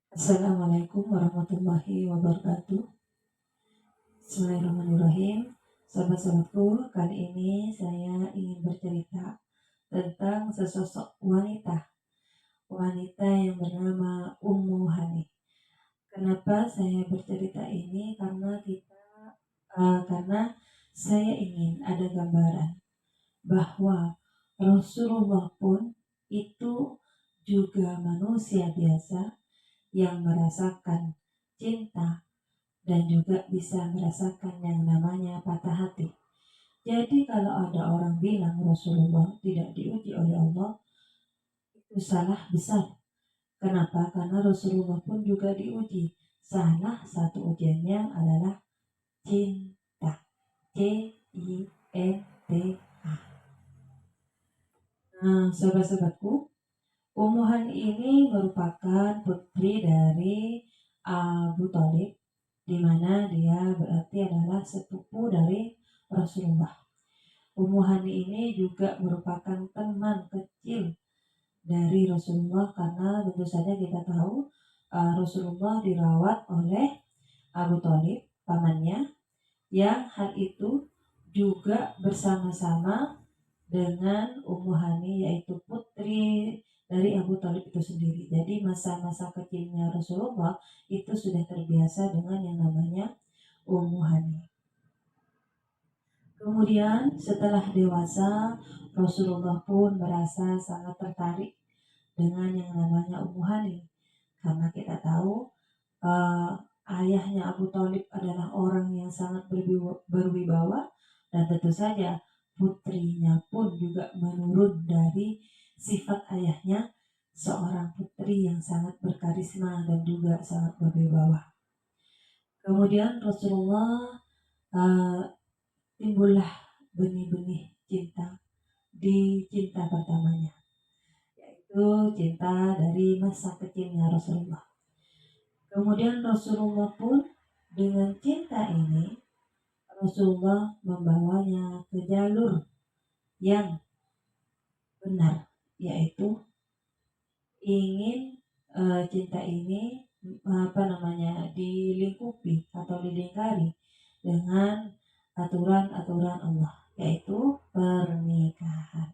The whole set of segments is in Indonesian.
Assalamualaikum warahmatullahi wabarakatuh. Bismillahirrahmanirrahim. Sahabat-sahabatku, kali ini saya ingin bercerita tentang sesosok wanita. Wanita yang bernama Ummu Hani. Kenapa saya bercerita ini? Karena saya ingin ada gambaran bahwa Rasulullah pun itu juga manusia biasa yang merasakan cinta dan juga bisa merasakan yang namanya patah hati. Jadi kalau ada orang bilang Rasulullah tidak diuji oleh Allah, itu salah besar. Kenapa? Karena Rasulullah pun juga diuji. Salah satu ujiannya adalah cinta. Cinta. Nah, sahabat-sahabatku, Ummu Hani ini merupakan putri dari Abu Thalib, di mana dia berarti adalah sepupu dari Rasulullah. Ummu Hani ini juga merupakan teman kecil dari Rasulullah, karena tentu saja kita tahu Rasulullah dirawat oleh Abu Thalib, pamannya, yang hal itu juga bersama-sama dengan Ummu Hani, yaitu putri dari Abu Thalib itu sendiri. Jadi masa-masa kecilnya Rasulullah itu sudah terbiasa dengan yang namanya Ummu Hani. Kemudian setelah dewasa, Rasulullah pun merasa sangat tertarik dengan yang namanya Ummu Hani, karena kita tahu uh, ayahnya Abu Thalib adalah orang yang sangat berwibawa, dan tentu saja putrinya pun juga menurun dari sifat ayahnya, seorang putri yang sangat berkarisma dan juga sangat berwibawa. Kemudian Rasulullah uh, timbullah benih-benih cinta di cinta pertamanya, yaitu cinta dari masa kecilnya Rasulullah. Kemudian Rasulullah pun dengan cinta ini, Rasulullah membawanya ke jalur yang benar, yaitu ingin cinta ini dilingkupi atau dilingkari dengan aturan-aturan Allah, yaitu pernikahan.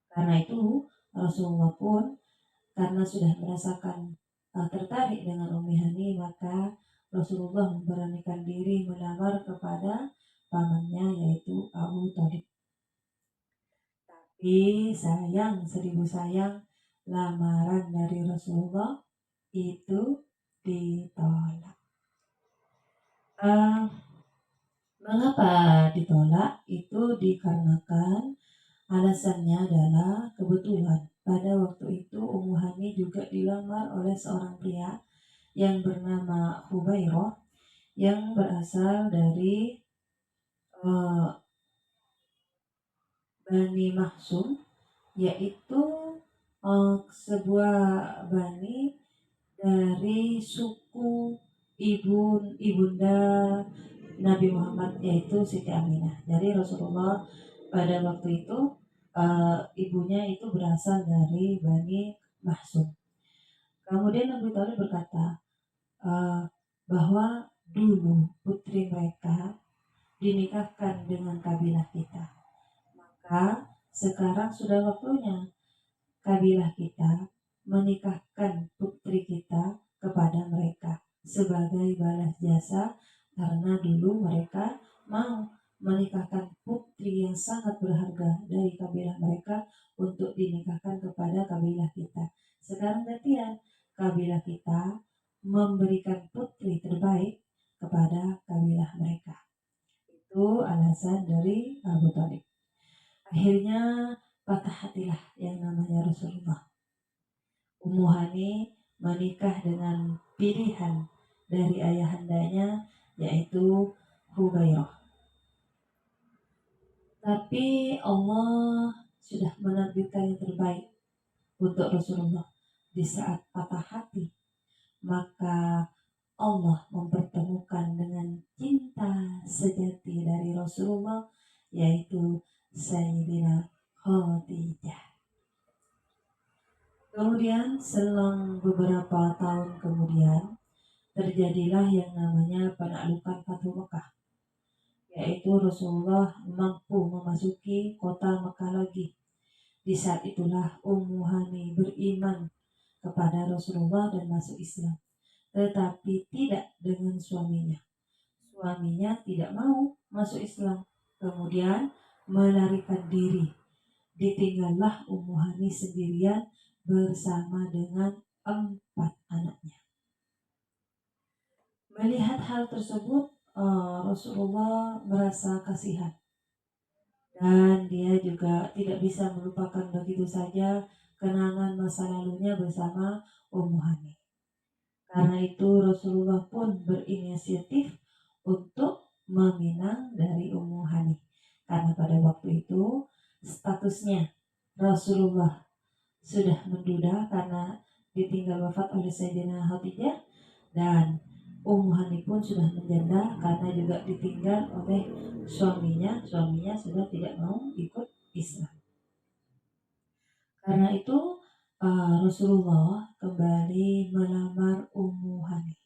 Karena itu Rasulullah pun karena sudah merasakan tertarik dengan Ummi Hani, maka Rasulullah memberanikan diri melamar kepada pamannya, yaitu Abu Thalib. Tapi sayang, seribu sayang, lamaran dari Rasulullah itu ditolak. Mengapa ditolak? Itu dikarenakan alasannya adalah kebetulan pada waktu itu Ummu Hani juga dilamar oleh seorang pria yang bernama Hubairah, yang berasal dari uh, Bani Makhzum, yaitu sebuah bani dari suku ibunda Nabi Muhammad, yaitu Siti Aminah. Jadi Rasulullah pada waktu itu ibunya itu berasal dari Bani Makhzum. Kemudian Abu Thalib berkata bahwa dulu putri mereka dinikahkan dengan kabilah kita, maka sekarang sudah waktunya kabilah kita menikahkan putri kita kepada mereka sebagai balas jasa, karena dulu mereka mau menikahkan putri yang sangat berharga dari kabilah mereka untuk dinikahkan kepada kabilah kita. Sekarang gantian, kabilah kita memberikan putri terbaik kepada kabilah mereka. Itu alasan dari Abu Thalib. Akhirnya patah hatilah yang namanya Rasulullah. Ummu Hani menikah dengan pilihan dari ayahandanya, yaitu Hubairah. Tapi Allah sudah menakdirkan yang terbaik untuk Rasulullah. Di saat patah hati, maka Allah mempertemukan dengan cinta sejati dari Rasulullah, yaitu Sayyidina Khadijah. Kemudian selang beberapa tahun kemudian terjadilah yang namanya penaklukan Fathu Mekah, yaitu Rasulullah mampu memasuki kota Mekah lagi. Di saat itulah Ummu Hani beriman kepada Rasulullah dan masuk Islam, tetapi tidak dengan suaminya. Suaminya tidak mau masuk Islam, kemudian melarikan diri. Ditinggallah Ummu Hani sendirian bersama dengan 4 anaknya. Melihat hal tersebut, Rasulullah merasa kasihan dan dia juga tidak bisa melupakan begitu saja kenangan masa lalunya bersama Ummu Hani. Karena itu Rasulullah pun berinisiatif untuk meminang dari Ummu Hani. Karena pada waktu itu statusnya Rasulullah sudah menduda karena ditinggal wafat oleh Sayyidina Khadijah, dan Ummu Hani pun sudah menjanda karena juga ditinggal oleh suaminya. Suaminya sudah tidak mau ikut Islam. Karena itu Rasulullah kembali melamar Ummu Hani.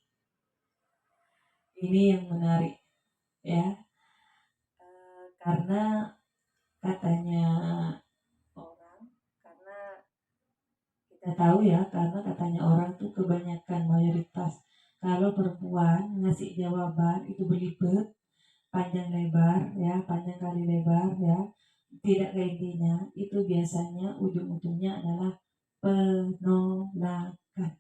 Ini yang menarik ya, karena katanya orang, karena kita tahu ya, karena katanya orang tuh kebanyakan mayoritas kalau perempuan ngasih jawaban itu belibet, panjang lebar ya, panjang kali lebar ya, tidak ke intinya, itu biasanya ujung-ujungnya adalah penolakan.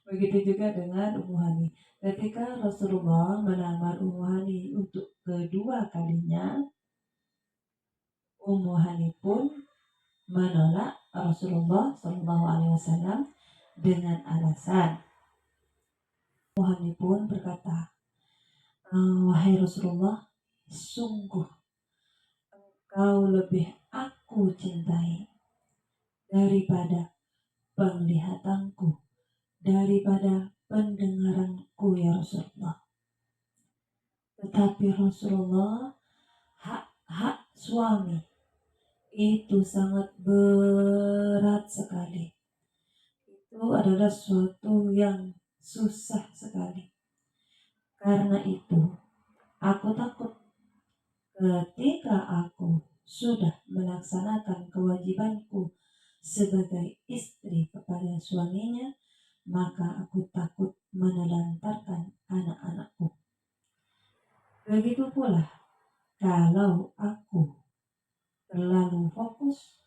Begitu juga dengan Ummu Hani. Ketika Rasulullah melamar Ummu Hani untuk kedua kalinya, Ummu Hani pun menolak Rasulullah Shallallahu Alaihi Wasallam dengan alasan. Ummu Hani pun berkata, wahai Rasulullah, sungguh engkau lebih aku cintai daripada penglihatanku, daripada pendengaranku ya Rasulullah. Tetapi Rasulullah, hak-hak suami itu sangat berat sekali. Itu adalah suatu yang susah sekali. Karena itu, aku takut ketika aku sudah melaksanakan kewajibanku sebagai istri kepada suaminya, maka aku takut menelantarkan anak-anakku. Begitu pula kalau aku terlalu fokus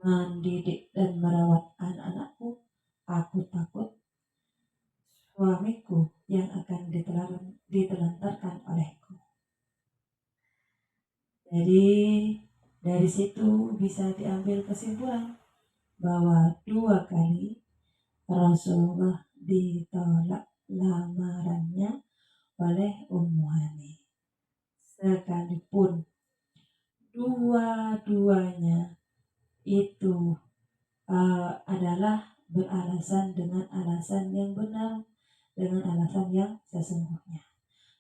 mendidik dan merawat anak-anakku, aku takut suamiku yang akan ditelantarkan olehku. Jadi dari situ bisa diambil kesimpulan bahwa 2 kali Rasulullah ditolak lamarannya oleh Ummu Hani. Sekalipun dua-duanya itu adalah beralasan dengan alasan yang benar, dengan alasan yang sesungguhnya.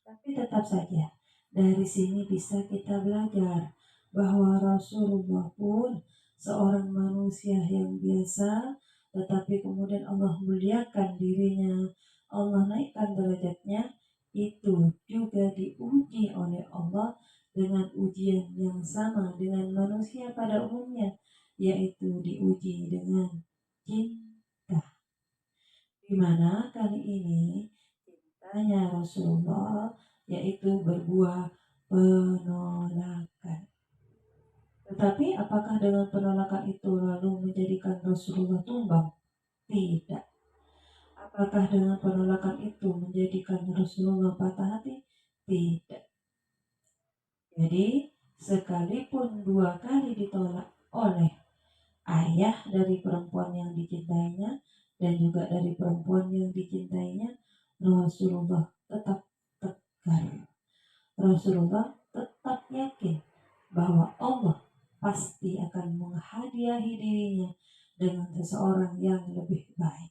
Tapi tetap saja dari sini bisa kita belajar bahwa Rasulullah pun seorang manusia yang biasa, tetapi kemudian Allah muliakan dirinya, Allah naikkan derajatnya, itu juga diuji oleh Allah dengan ujian yang sama dengan manusia pada umumnya, yaitu diuji dengan cinta. Di mana kali ini cintanya Rasulullah yaitu berbuah penolakan. Tetapi apakah dengan penolakan itu lalu menjadikan Rasulullah tumbang? Tidak. Apakah dengan penolakan itu menjadikan Rasulullah patah hati? Tidak. Jadi sekalipun 2 kali ditolak oleh ayah dari perempuan yang dicintainya dan juga dari perempuan yang dicintainya, Rasulullah tetap tegar. Rasulullah tetap yakin bahwa Allah pasti akan menghadiahi dirinya dengan seseorang yang lebih baik.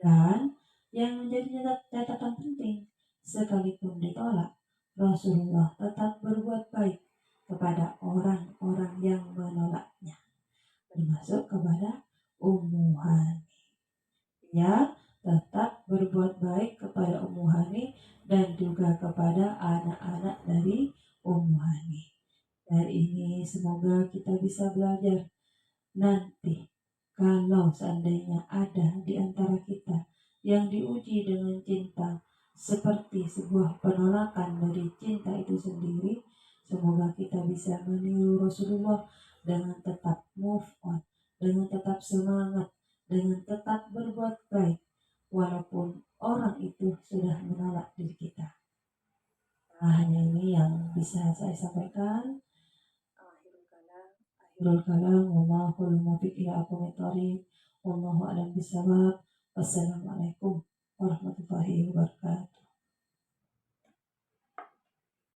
Dan yang menjadi catatan penting, sekalipun ditolak, Rasulullah tetap berbuat baik kepada orang-orang yang menolaknya, termasuk kepada Ummu Hani. Ya, tetap berbuat baik kepada Ummu Hani dan juga kepada anak-anak dari Ummu Hani. Dari ini semoga kita bisa belajar nanti kalau seandainya ada di antara kita yang diuji dengan cinta seperti sebuah penolakan dari cinta itu sendiri, semoga kita bisa meniru Rasulullah dengan tetap move on, dengan tetap semangat, dengan tetap berbuat baik walaupun orang itu sudah menolak diri kita. Nah, hanya ini yang bisa saya sampaikan. Akhirul kalam, wallahul muwaffiq ila aqwamit thoriq, wallahu a'lam bishawab. Wassalamualaikum warahmatullahi wabarakatuh.